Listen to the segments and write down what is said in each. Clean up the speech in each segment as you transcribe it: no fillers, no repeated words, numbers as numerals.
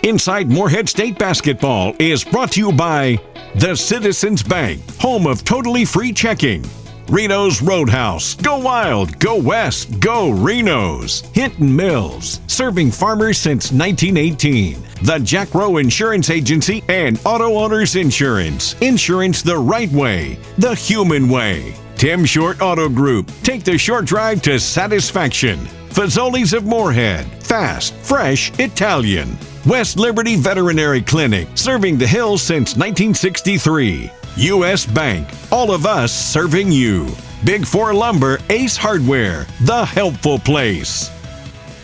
Inside Morehead State Basketball is brought to you by the Citizens Bank, home of totally free checking. Reno's Roadhouse. Go wild, go west, go Reno's. Hinton Mills, serving farmers since 1918. The Jack Rowe Insurance Agency and Auto Owners Insurance. Insurance the right way, the human way. Tim Short Auto Group. Take the short drive to satisfaction. Fazoli's of Morehead. Fast, fresh, Italian. West Liberty Veterinary Clinic, serving the hills since 1963. U.S. Bank, all of us serving you. Big Four Lumber, Ace Hardware, the helpful place.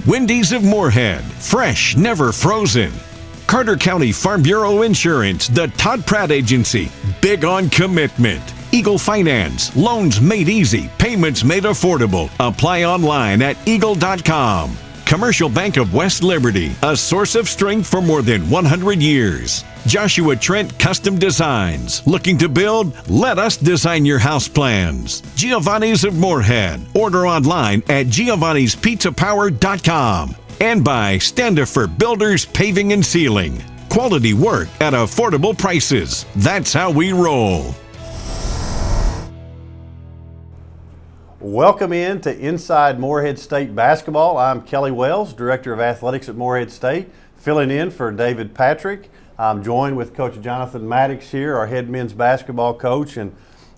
Wendy's of Morehead, fresh, never frozen. Carter County Farm Bureau Insurance, the Todd Pratt Agency, big on commitment. Eagle Finance, loans made easy, payments made affordable. Apply online at eagle.com. Commercial Bank of West Liberty, a source of strength for more than 100 years. Joshua Trent Custom Designs. Looking to build? Let us design your house plans. Giovanni's of Morehead. Order online at giovannispizzapower.com. And by Standifer Builders Paving and Sealing. Quality work at affordable prices. That's how we roll. Welcome in to Inside Morehead State Basketball. I'm Kelly Wells, Director of Athletics at Morehead State, filling in for David Patrick. I'm joined with Coach Jonathan Mattox here, our head men's basketball coach. And,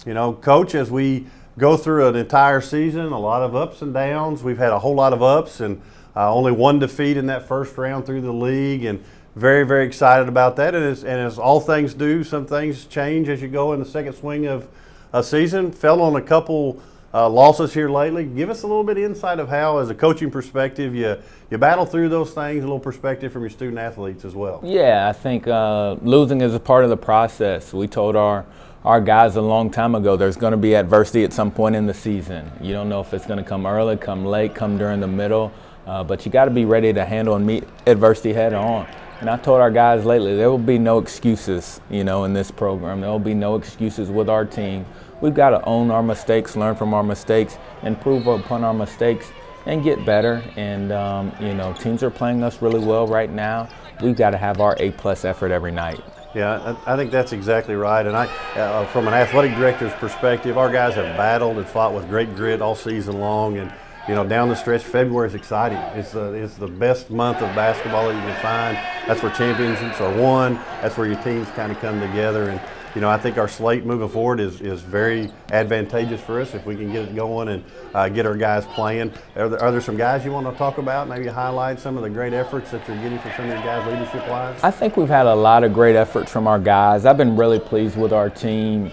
you know, Coach, as we go through an entire season, a lot of ups and downs. We've had a whole lot of ups and only one defeat in that first round through the league, and very, very excited about that. And as all things do, some things change as you go in the second swing of a season. Fell on a couple losses here lately. Give us a little bit of insight of how, as a coaching perspective, you battle through those things, a little perspective from your student athletes as well. Yeah, I think losing is a part of the process. We told our guys a long time ago there's going to be adversity at some point in the season. You don't know if it's going to come early, come late, come during the middle, but you got to be ready to handle and meet adversity head on. And I told our guys lately, there will be no excuses, in this program. There will be no excuses with our team. We've got to own our mistakes, learn from our mistakes, improve upon our mistakes, and get better. And, teams are playing us really well right now. We've got to have our A-plus effort every night. Yeah, I think that's exactly right. And from an athletic director's perspective, our guys have battled and fought with great grit all season long. And, down the stretch, February is exciting. It's the best month of basketball that you can find. That's where championships are won. That's where your teams kind of come together. And, I think our slate moving forward is very advantageous for us if we can get it going and get our guys playing. Are there some guys you want to talk about, maybe highlight some of the great efforts that you're getting from some of your guys leadership-wise? I think we've had a lot of great efforts from our guys. I've been really pleased with our team,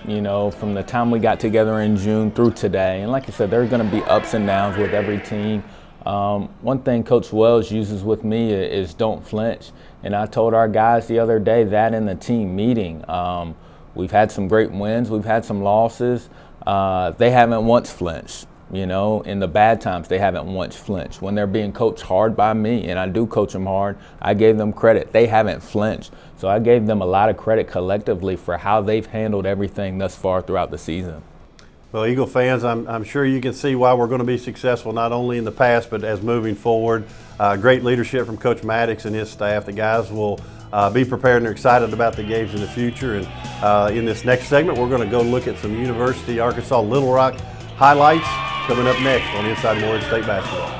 from the time we got together in June through today. And like you said, there's going to be ups and downs with every team. One thing Coach Wells uses with me is don't flinch. And I told our guys the other day that in the team meeting. We've had some great wins. We've had some losses. They haven't once flinched. In the bad times, they haven't once flinched. When they're being coached hard by me, and I do coach them hard, I gave them credit. They haven't flinched. So I gave them a lot of credit collectively for how they've handled everything thus far throughout the season. Well, Eagle fans, I'm sure you can see why we're going to be successful, not only in the past, but as moving forward. Great leadership from Coach Mattox and his staff. The guys will be prepared and are excited about the games in the future. And in this next segment, we're going to go look at some University Arkansas Little Rock highlights coming up next on Inside Morehead State Basketball.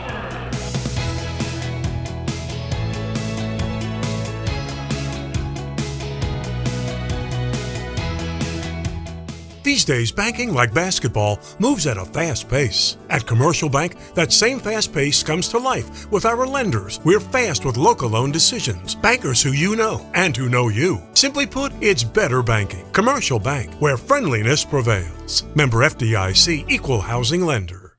These days, banking, like basketball, moves at a fast pace. At Commercial Bank, that same fast pace comes to life with our lenders. We're fast with local loan decisions. Bankers who you know and who know you. Simply put, it's better banking. Commercial Bank, where friendliness prevails. Member FDIC, Equal Housing Lender.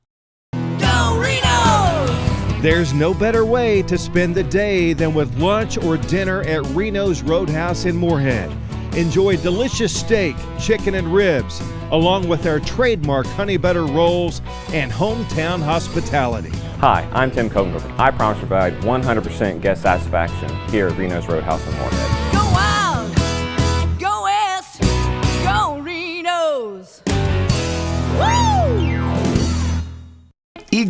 Go Reno's! There's no better way to spend the day than with lunch or dinner at Reno's Roadhouse in Morehead. Enjoy delicious steak, chicken, and ribs, along with our trademark honey butter rolls and hometown hospitality. Hi, I'm Tim Kogenberg. I promise to provide 100% guest satisfaction here at Reno's Roadhouse in Morehead. Go wild! Go west! Go Reno's! Woo!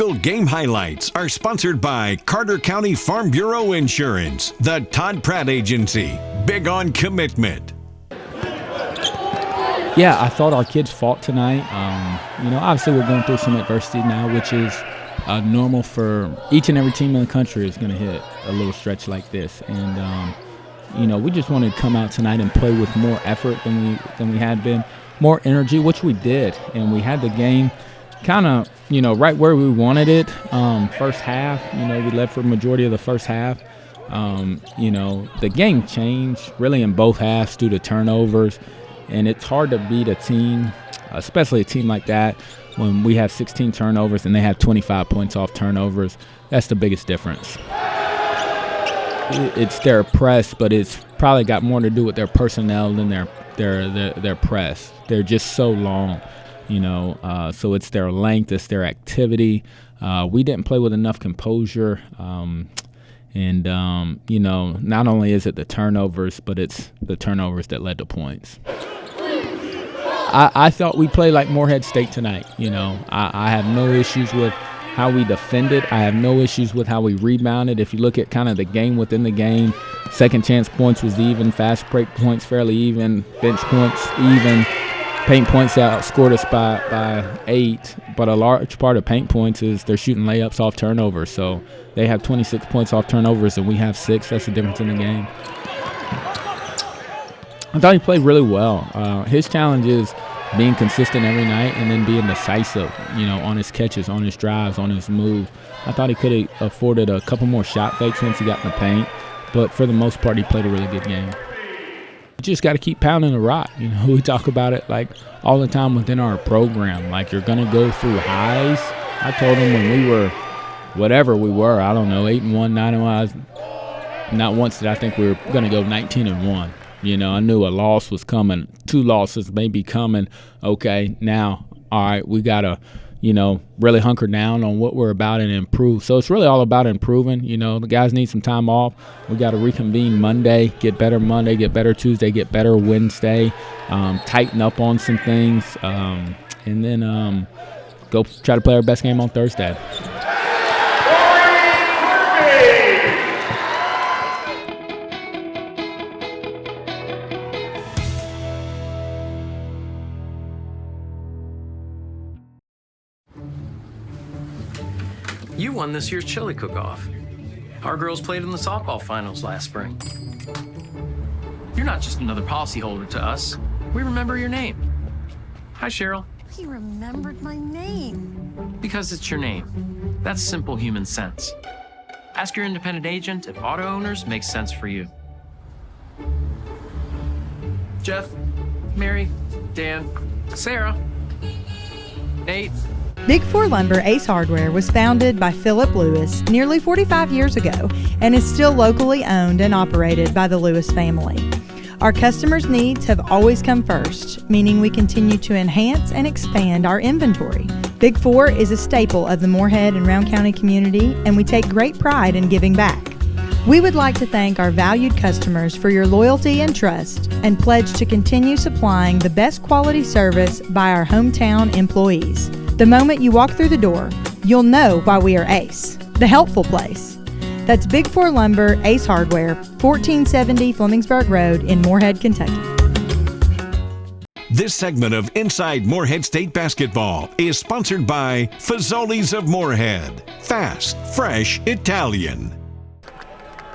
Eagle game highlights are sponsored by Carter County Farm Bureau Insurance, the Todd Pratt Agency, big on commitment. Yeah, I thought our kids fought tonight. Obviously we're going through some adversity now, which is normal for each and every team in the country is going to hit a little stretch like this. And, we just wanted to come out tonight and play with more effort than we had been, more energy, which we did. And we had the game kind of, right where we wanted it. First half, we led for the majority of the first half. The game changed really in both halves due to turnovers. And it's hard to beat a team, especially a team like that, when we have 16 turnovers and they have 25 points off turnovers. That's the biggest difference. It's their press, but it's probably got more to do with their personnel than their press. They're just so long, so it's their length, it's their activity. We didn't play with enough composure. Not only is it the turnovers, but it's the turnovers that led to points. I thought we played like Morehead State tonight. I have no issues with how we defended. I have no issues with how we rebounded. If you look at kind of the game within the game, second chance points was even, fast break points fairly even, bench points even, paint points outscored us by 8. But a large part of paint points is they're shooting layups off turnovers. So they have 26 points off turnovers and we have 6. That's the difference in the game. I thought he played really well. His challenge is being consistent every night and then being decisive, on his catches, on his drives, on his moves. I thought he could have afforded a couple more shot fakes once he got in the paint, but for the most part, he played a really good game. You just got to keep pounding the rock. We talk about it like all the time within our program. Like you're going to go through highs. I told him when we were whatever we were, I don't know, 8-1, 9-1. Not once did I think we were going to go 19-1. I knew a loss was coming, 2 losses may be coming. Okay, now, all right, we got to, really hunker down on what we're about and improve. So it's really all about improving. The guys need some time off. We got to reconvene Monday, get better Tuesday, get better Wednesday, tighten up on some things, and then go try to play our best game on Thursday. You won this year's chili cook-off. Our girls played in the softball finals last spring. You're not just another policyholder to us. We remember your name. Hi, Cheryl. He remembered my name. Because it's your name. That's simple human sense. Ask your independent agent if auto owners make sense for you. Jeff, Mary, Dan, Sarah, Nate. Big 4 Lumber Ace Hardware was founded by Philip Lewis nearly 45 years ago and is still locally owned and operated by the Lewis family. Our customers' needs have always come first, meaning we continue to enhance and expand our inventory. Big 4 is a staple of the Morehead and Round County community, and we take great pride in giving back. We would like to thank our valued customers for your loyalty and trust and pledge to continue supplying the best quality service by our hometown employees. The moment you walk through the door, you'll know why we are Ace, the helpful place. That's Big 4 Lumber, Ace Hardware, 1470 Flemingsburg Road in Morehead, Kentucky. This segment of Inside Morehead State Basketball is sponsored by Fazoli's of Morehead. Fast, fresh Italian.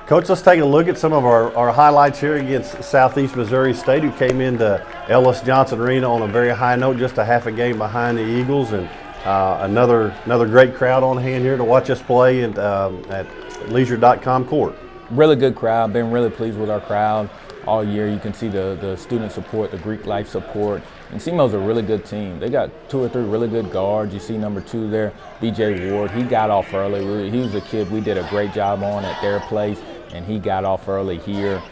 Coach, let's take a look at some of our highlights here against Southeast Missouri State, who came into Ellis Johnson Arena on a very high note, just a half a game behind the Eagles, and another great crowd on hand here to watch us play at leisure.com court. Really good crowd. Been really pleased with our crowd all year. You can see the student support, the Greek life support. And SEMO's a really good team. They got 2 or 3 really good guards. You see number 2 there, BJ Ward. He got off early. He was a kid we did a great job on at their place, and he got off early here.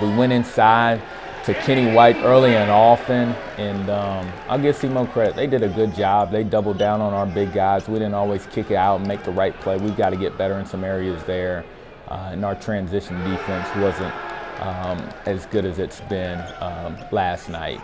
We went inside to Kenny White early and often, and I'll give SEMO credit. They did a good job. They doubled down on our big guys. We didn't always kick it out and make the right play. We've got to get better in some areas there, and our transition defense wasn't as good as it's been last night.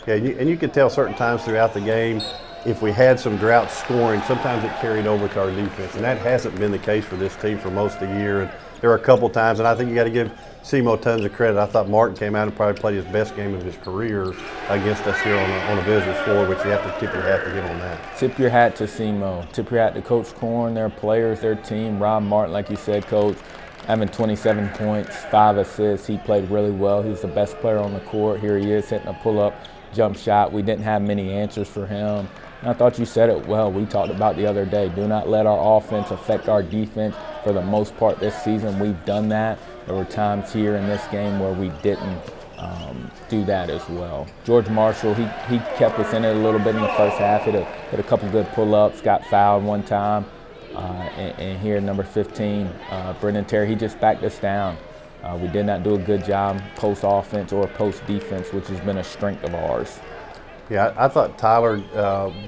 Yeah, and you could tell certain times throughout the game, if we had some drought scoring, sometimes it carried over to our defense, and that hasn't been the case for this team for most of the year. And there were a couple times, and I think you got to give Simo tons of credit. I thought Martin came out and probably played his best game of his career against us here on a visitor's floor, which you have to tip your hat to give on that. Tip your hat to Simo. Tip your hat to Coach Korn, their players, their team. Rob Martin, like you said, Coach, having 27 points, 5 assists. He played really well. He's the best player on the court. Here he is hitting a pull-up jump shot. We didn't have many answers for him. And I thought you said it well. We talked about the other day. Do not let our offense affect our defense. For the most part this season, we've done that. There were times here in this game where we didn't do that as well. George Marshall, he kept us in it a little bit in the first half. Hit a couple good pull-ups, got fouled one time. And here, number 15, Brendan Terry, he just backed us down. We did not do a good job post-offense or post-defense, which has been a strength of ours. Yeah, I thought Tyler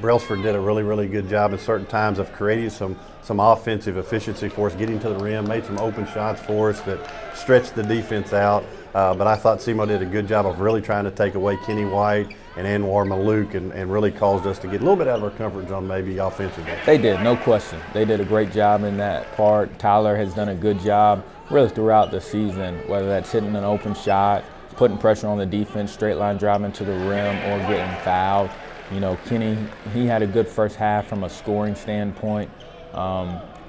Brailsford did a really, really good job at certain times of creating some offensive efficiency for us, getting to the rim, made some open shots for us that stretched the defense out. But I thought Simo did a good job of really trying to take away Kenny White and Anwar Malouk and really caused us to get a little bit out of our comfort zone maybe offensively. They did, no question. They did a great job in that part. Tyler has done a good job really throughout the season, whether that's hitting an open shot, putting pressure on the defense, straight line driving to the rim, or getting fouled. You know, Kenny, he had a good first half from a scoring standpoint.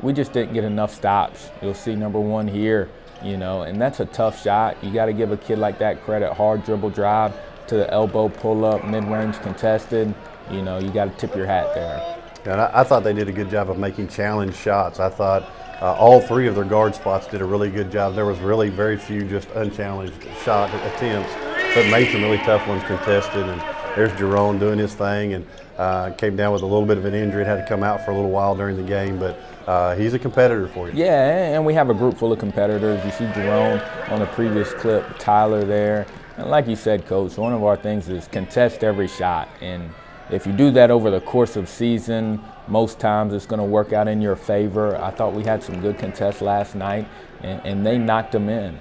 We just didn't get enough stops. You'll see number 1 here, you know, and that's a tough shot. You got to give a kid like that credit. Hard dribble drive to the elbow, pull up, mid-range contested. You know, you got to tip your hat there. And I thought they did a good job of making challenge shots. I thought all 3 of their guard spots did a really good job. There was really very few just unchallenged shot attempts, but made some really tough ones contested. And there's Jerome doing his thing, and came down with a little bit of an injury and had to come out for a little while during the game. But he's a competitor for you. Yeah, and we have a group full of competitors. You see Jerome on the previous clip, Tyler there. And like you said, Coach, one of our things is contest every shot. And if you do that over the course of season, most times it's going to work out in your favor. I thought we had some good contests last night, and they knocked them in.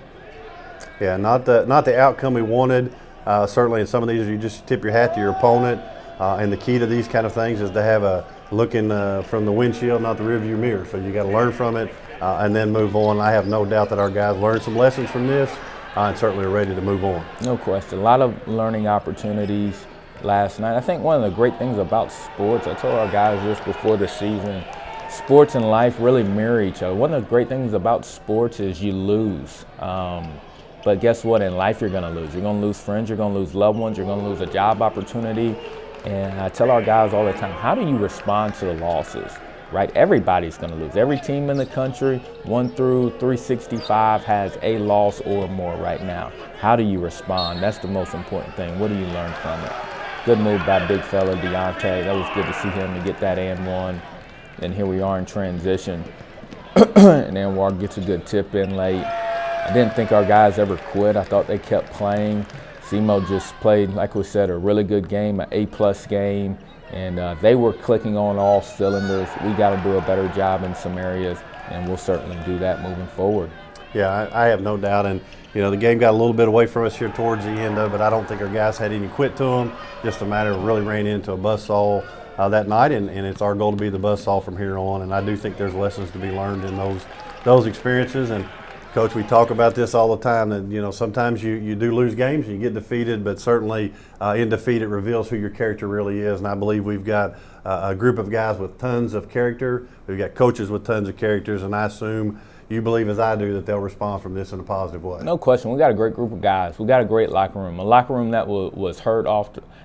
Yeah, not the outcome we wanted. Certainly in some of these, you just tip your hat to your opponent. And the key to these kind of things is to have a looking from the windshield, not the rearview mirror. So you got to learn from it and then move on. I have no doubt that our guys learned some lessons from this and certainly are ready to move on. No question. A lot of learning opportunities last night. I think one of the great things about sports, I told our guys this before the season, sports and life really mirror each other. One of the great things about sports is you lose. But guess what? In life, you're going to lose. You're going to lose friends. You're going to lose loved ones. You're going to lose a job opportunity. And I tell our guys all the time, how do you respond to the losses, right? Everybody's going to lose. Every team in the country, 1 through 365, has a loss or more right now. How do you respond? That's the most important thing. What do you learn from it? Good move by big fella Deontay. That was good to see him to get that and one. And here we are in transition. And Anwar gets a good tip in late. I didn't think our guys ever quit. I thought they kept playing. Simo just played, like we said, a really good game, an A+ game, and they were clicking on all cylinders. We got to do a better job in some areas, and we'll certainly do that moving forward. Yeah, I have no doubt, and you know the game got a little bit away from us here towards the end of it. I don't think our guys had any quit to them. Just a matter of really ran into a buzzsaw that night, and it's our goal to be the buzzsaw from here on. And I do think there's lessons to be learned in those experiences. And Coach, we talk about this all the time, that you know sometimes you do lose games, you get defeated, but certainly in defeat it reveals who your character really is. And I believe we've got a group of guys with tons of character. We've got coaches with tons of characters, and I assume you believe as I do that they'll respond from this in a positive way. No question. We got a great group of guys. We got a great locker room. A locker room that was hurt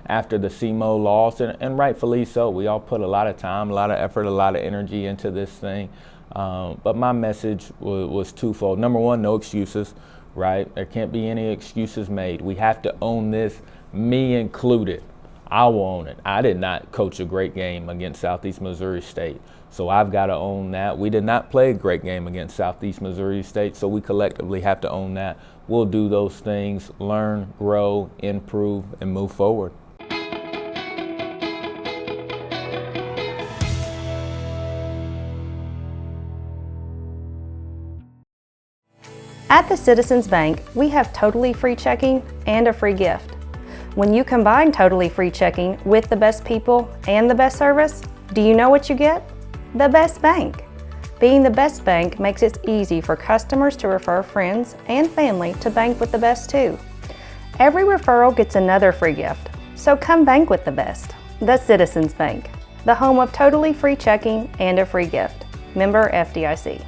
after the Simo loss, and rightfully so. We all put a lot of time, a lot of effort, a lot of energy into this thing. But my message was twofold. Number one, no excuses, right? There can't be any excuses made. We have to own this, me included. I will own it. I did not coach a great game against Southeast Missouri State, so I've got to own that. We did not play a great game against Southeast Missouri State, so we collectively have to own that. We'll do those things, learn, grow, improve, and move forward. At the Citizens Bank, we have totally free checking and a free gift. When you combine totally free checking with the best people and the best service, do you know what you get? The best bank. Being the best bank makes it easy for customers to refer friends and family to bank with the best too. Every referral gets another free gift, so come bank with the best. The Citizens Bank, the home of totally free checking and a free gift. Member FDIC.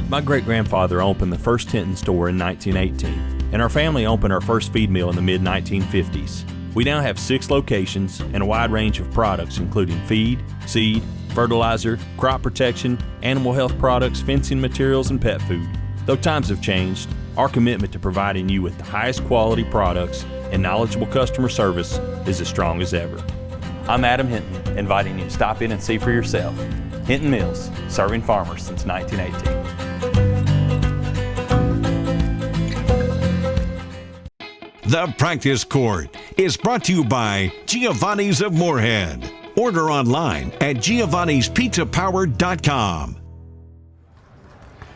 My great-grandfather opened the first Hinton store in 1918, and our family opened our first feed mill in the mid-1950s. We now have 6 locations and a wide range of products including feed, seed, fertilizer, crop protection, animal health products, fencing materials, and pet food. Though times have changed, our commitment to providing you with the highest quality products and knowledgeable customer service is as strong as ever. I'm Adam Hinton, inviting you to stop in and see for yourself. Hinton Mills, serving farmers since 1918. The Practice Court is brought to you by Giovanni's of Morehead. Order online at giovannispizzapower.com.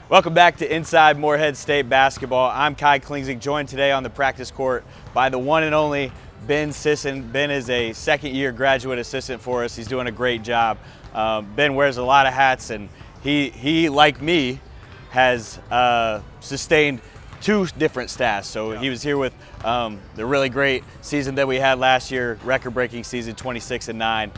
Welcome back to Inside Morehead State Basketball. I'm Ky Klingsick, joined today on the practice court by the one and only Ben Sisson. Ben is a second-year graduate assistant for us. He's doing a great job. Ben wears a lot of hats, and he like me, has sustained 2 different staffs. So he was here with the really great season that we had last year, record-breaking season, 26-9.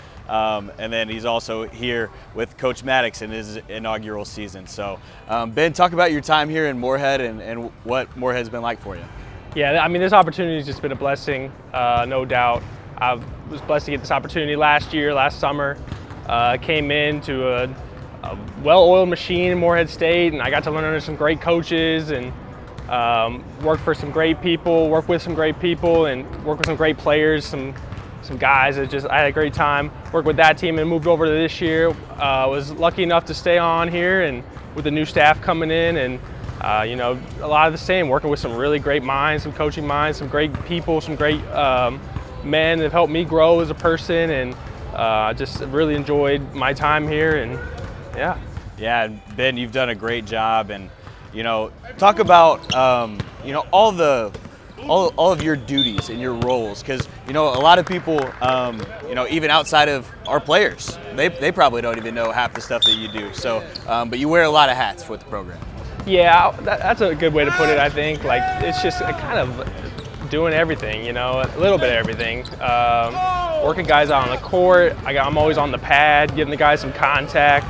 And then he's also here with Coach Mattox in his inaugural season. So Ben, talk about your time here in Morehead and what Morehead's been like for you. Yeah, I mean, this opportunity has just been a blessing, no doubt. I was blessed to get this opportunity last summer. Came into a well-oiled machine in Morehead State, and I got to learn under some great coaches and work for some great people, work with some great people, and work with some great players, some guys. I had a great time. Worked with that team and moved over to this year. Was lucky enough to stay on here and with the new staff coming in, and you know, a lot of the same, working with some really great minds, some coaching minds, some great people, some great men that have helped me grow as a person, and just really enjoyed my time here, and yeah. Yeah, Ben, you've done a great job, and you know, talk about you know, all of your duties and your roles, because you know, a lot of people, you know, even outside of our players, they probably don't even know half the stuff that you do. So, but you wear a lot of hats with the program. Yeah, that's a good way to put it. I think like it's just a kind of doing everything, you know, a little bit of everything. Working guys out on the court. I'm always on the pad, giving the guys some contact.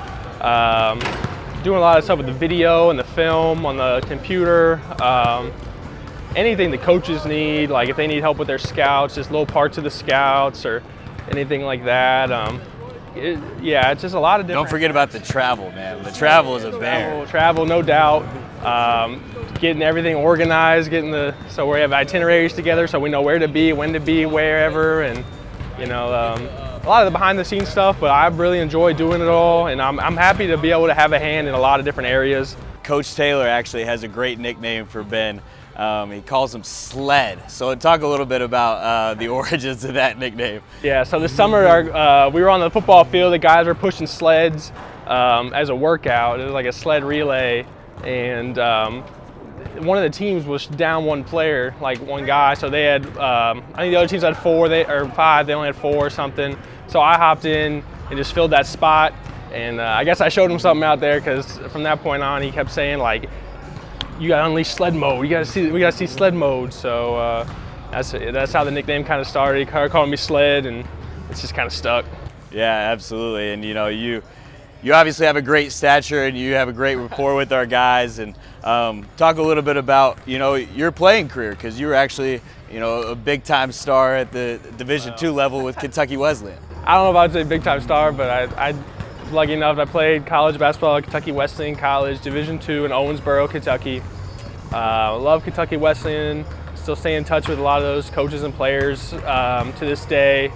Doing a lot of stuff with the video and the film on the computer. Anything the coaches need, like if they need help with their scouts, just little parts of the scouts or anything like that. Yeah, it's just a lot of different. Don't forget about the travel, man. The travel is a bear. Travel, no doubt. Getting everything organized, so we have itineraries together, so we know where to be, when to be, wherever, and you know, a lot of the behind-the-scenes stuff. But I really enjoy doing it all, and I'm happy to be able to have a hand in a lot of different areas. Coach Taylor actually has a great nickname for Ben. He calls him Sled. So talk a little bit about the origins of that nickname. Yeah, so this summer we were on the football field. The guys were pushing sleds as a workout. It was like a sled relay, and one of the teams was down one player, like one guy. So they had, I think the other teams had 4 or 5. They only had 4 or something. So I hopped in and just filled that spot. And I guess I showed him something out there, because from that point on, he kept saying like, "You got to unleash sled mode. We got to see sled mode." So that's how the nickname kind of started. He started calling me Sled, and it's just kind of stuck. Yeah, absolutely. And you know, you obviously have a great stature, and you have a great rapport with our guys. And talk a little bit about, you know, your playing career, because you were actually, you know, a big time star at the Division II level with Kentucky Wesleyan. I don't know if I'd say big time star, but I was lucky enough. I played college basketball at Kentucky Wesleyan College, Division II in Owensboro, Kentucky. Love Kentucky Wesleyan. Still stay in touch with a lot of those coaches and players to this day.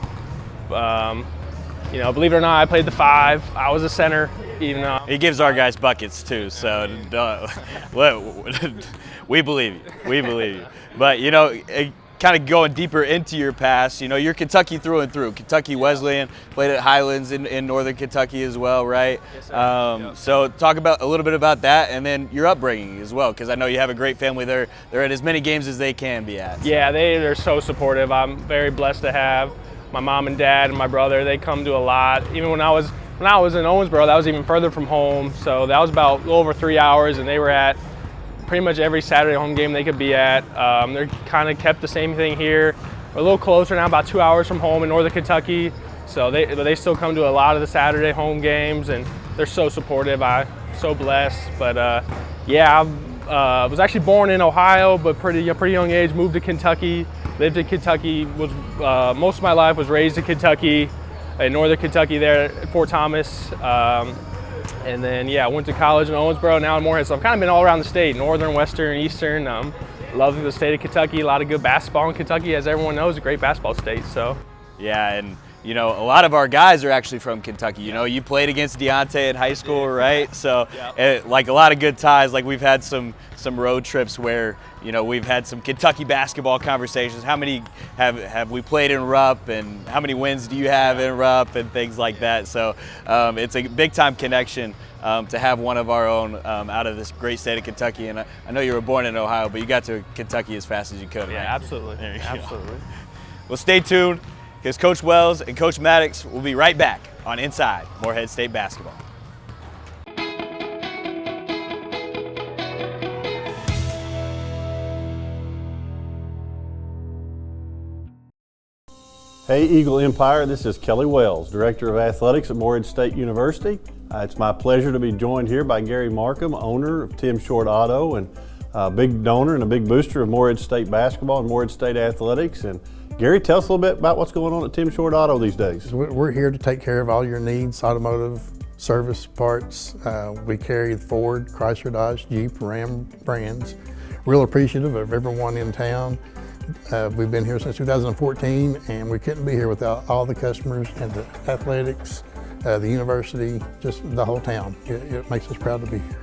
You know, believe it or not, I played the 5. I was a center, even though he gives our guys buckets too. So we believe you. We believe you. But you know, kind of going deeper into your past, you know, you're Kentucky through and through. Kentucky Wesleyan, played at Highlands in northern Kentucky as well, right? Yes, sir. So talk about a little bit about that, and then your upbringing as well, because I know you have a great family there. They're at as many games as they can be at. Yeah, they're so supportive. I'm very blessed to have my mom and dad and my brother. They come to a lot. Even when I was in Owensboro, that was even further from home. So that was about a little over 3 hours, and they were at pretty much every Saturday home game they could be at. They're kind of kept the same thing here. We're a little closer now, about 2 hours from home in northern Kentucky. So they still come to a lot of the Saturday home games, and they're so supportive. I'm so blessed. But yeah, I was actually born in Ohio, but pretty young age, moved to Kentucky. Lived in Kentucky. Most of my life was raised in Kentucky, in northern Kentucky there at Fort Thomas. And then, yeah, I went to college in Owensboro, now in Morehead. So I've kind of been all around the state, northern, western, eastern. Love the state of Kentucky. A lot of good basketball in Kentucky, as everyone knows, a great basketball state. So. Yeah, and you know, a lot of our guys are actually from Kentucky. You know, you played against Deontay in high school, right? So, like a lot of good ties. Like we've had some road trips where, you know, we've had some Kentucky basketball conversations. How many have we played in Rupp, and how many wins do you have in Rupp, and things like that. So it's a big time connection to have one of our own out of this great state of Kentucky. And I know you were born in Ohio, but you got to Kentucky as fast as you could. Yeah, right? absolutely. Absolutely. Well, stay tuned, because Coach Wells and Coach Mattox will be right back on Inside Morehead State Basketball. Hey Eagle Empire, this is Kelly Wells, Director of Athletics at Morehead State University. It's my pleasure to be joined here by Gary Markham, owner of Tim Short Auto, and a big donor and a big booster of Morehead State basketball and Morehead State athletics. And Gary, tell us a little bit about what's going on at Tim Short Auto these days. We're here to take care of all your needs, automotive, service parts. We carry Ford, Chrysler, Dodge, Jeep, Ram brands. Real appreciative of everyone in town. We've been here since 2014, and we couldn't be here without all the customers and the athletics, the university, just the whole town. It makes us proud to be here.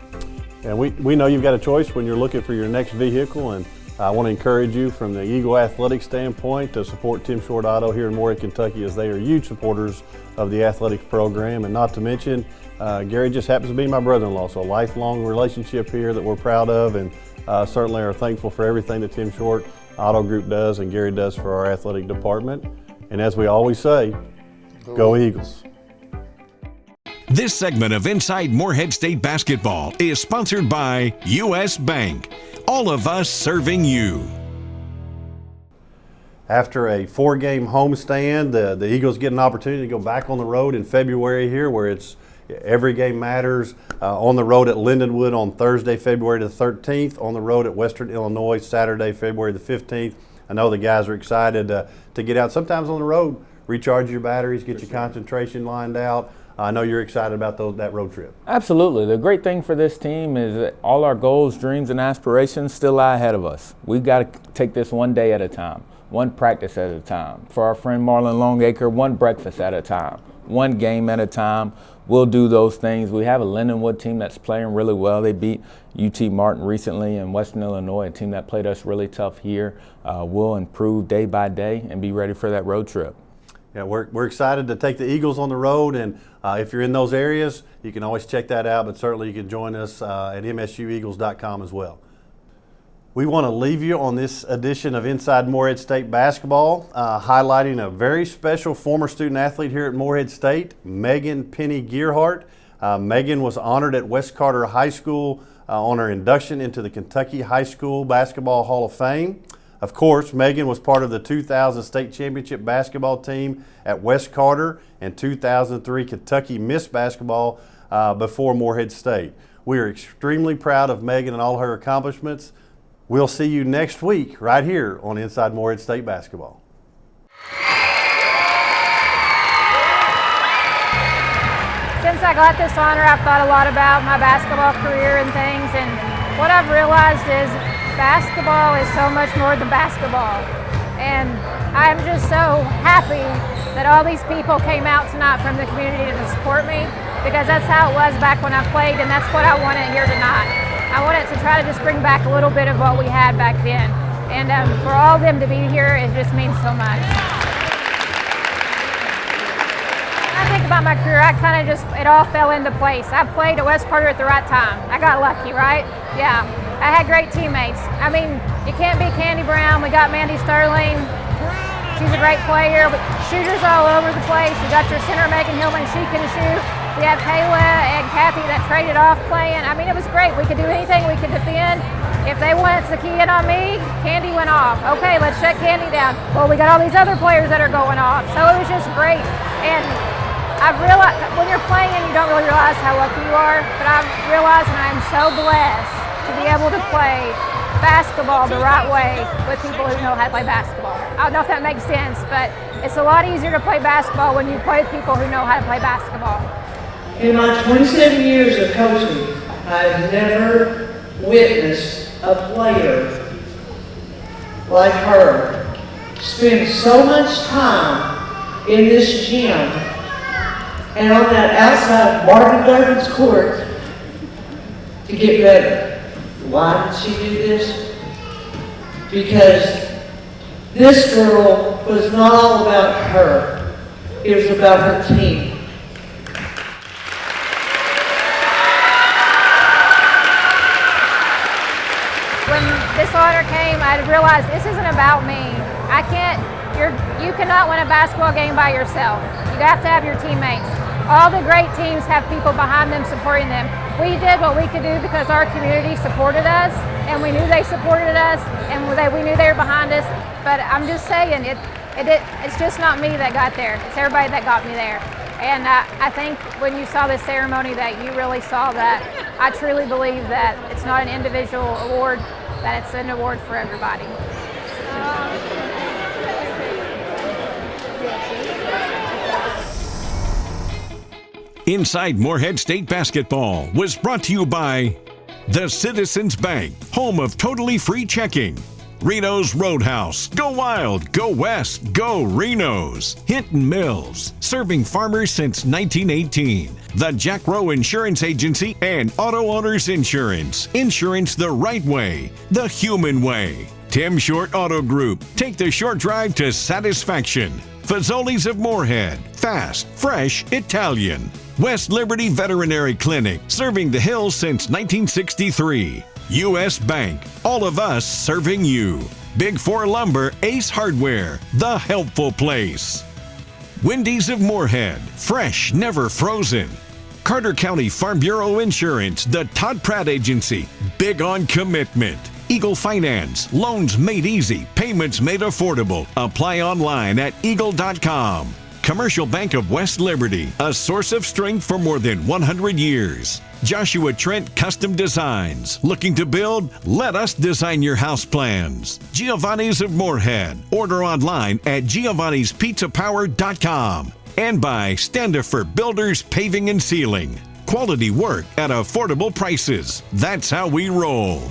And we know you've got a choice when you're looking for your next vehicle, and I want to encourage you from the Eagle Athletic standpoint to support Tim Short Auto here in Morehead, Kentucky, as they are huge supporters of the athletics program. And not to mention, Gary just happens to be my brother-in-law, so a lifelong relationship here that we're proud of, and certainly are thankful for everything that Tim Short Auto Group does and Gary does for our athletic department. And as we always say, go Eagles. This segment of Inside Morehead State Basketball is sponsored by U.S. Bank. All of us serving you. After a 4-game homestand, the Eagles get an opportunity to go back on the road in February here, where it's every game matters. On the road at Lindenwood on Thursday, February the 13th. On the road at Western Illinois, Saturday, February the 15th. I know the guys are excited to get out. Sometimes on the road, recharge your batteries, get your concentration lined out. I know you're excited about that road trip. Absolutely. The great thing for this team is that all our goals, dreams, and aspirations still lie ahead of us. We've got to take this one day at a time, one practice at a time. For our friend Marlon Longacre, one breakfast at a time, one game at a time. We'll do those things. We have a Lindenwood team that's playing really well. They beat UT Martin recently in Western Illinois, a team that played us really tough here. We'll improve day by day and be ready for that road trip. Yeah, we're excited to take the Eagles on the road, and if you're in those areas, you can always check that out, but certainly you can join us at msueagles.com as well. We want to leave you on this edition of Inside Morehead State Basketball, highlighting a very special former student athlete here at Morehead State, Megen Penny Gearhart. Megen was honored at West Carter High School on her induction into the Kentucky High School Basketball Hall of Fame. Of course, Megen was part of the 2000 state championship basketball team at West Carter and 2003 Kentucky Miss Basketball before Morehead State. We are extremely proud of Megen and all her accomplishments. We'll see you next week right here on Inside Morehead State Basketball. Since I got this honor, I've thought a lot about my basketball career and things, and what I've realized is basketball is so much more than basketball. And I'm just so happy that all these people came out tonight from the community to support me, because that's how it was back when I played, and that's what I wanted here tonight. I wanted to try to just bring back a little bit of what we had back then. And for all of them to be here, it just means so much. When I think about my career, I kind of just, it all fell into place. I played at West Carter at the right time. I got lucky, right? Yeah. I had great teammates. I mean, you can't beat Candy Brown. We got Mandy Sterling. She's a great player. Shooters all over the place. You got your center, Megen, she can shoot. We have Kayla and Kathy that traded off playing. I mean, it was great. We could do anything. We could defend. If they wanted to key in on me, Candy went off. Okay, let's shut Candy down. Well, we got all these other players that are going off. So it was just great. And I've realized when you're playing, you don't really realize how lucky you are. But I've realized, and I'm so blessed to be able to play basketball the right way with people who know how to play basketball. I don't know if that makes sense, but it's a lot easier to play basketball when you play with people who know how to play basketball. In my 27 years of coaching, I've never witnessed a player like her spend so much time in this gym and on that outside Marvin Durbin's court to get better. Why did she do this? Because this girl was not all about her. It was about her team. When this honor came, I realized this isn't about me. You cannot win a basketball game by yourself. You have to have your teammates. All the great teams have people behind them supporting them. We did what we could do because our community supported us, and we knew they supported us, and we knew they were behind us. But I'm just saying, it's just not me that got there. It's everybody that got me there. And I think when you saw this ceremony that you really saw that. I truly believe that it's not an individual award, that it's an award for everybody. Inside Morehead State Basketball was brought to you by the Citizens Bank, home of totally free checking. Reno's Roadhouse, go wild, go west, go Reno's. Hinton Mills, serving farmers since 1918. The Jack Rowe Insurance Agency and Auto Owners Insurance. Insurance the right way, the human way. Tim Short Auto Group, take the short drive to satisfaction. Fazoli's of Morehead, fast, fresh, Italian. West Liberty Veterinary Clinic, serving the hills since 1963. U.S. Bank, all of us serving you. Big Four Lumber, Ace Hardware, the helpful place. Wendy's of Morehead, fresh, never frozen. Carter County Farm Bureau Insurance, the Todd Pratt Agency, big on commitment. Eagle Finance, loans made easy, payments made affordable. Apply online at eagle.com. Commercial Bank of West Liberty, a source of strength for more than 100 years. Joshua Trent Custom Designs. Looking to build? Let us design your house plans. Giovanni's of Morehead. Order online at giovannispizzapower.com. And by Standifer Builders Paving and Sealing. Quality work at affordable prices. That's how we roll.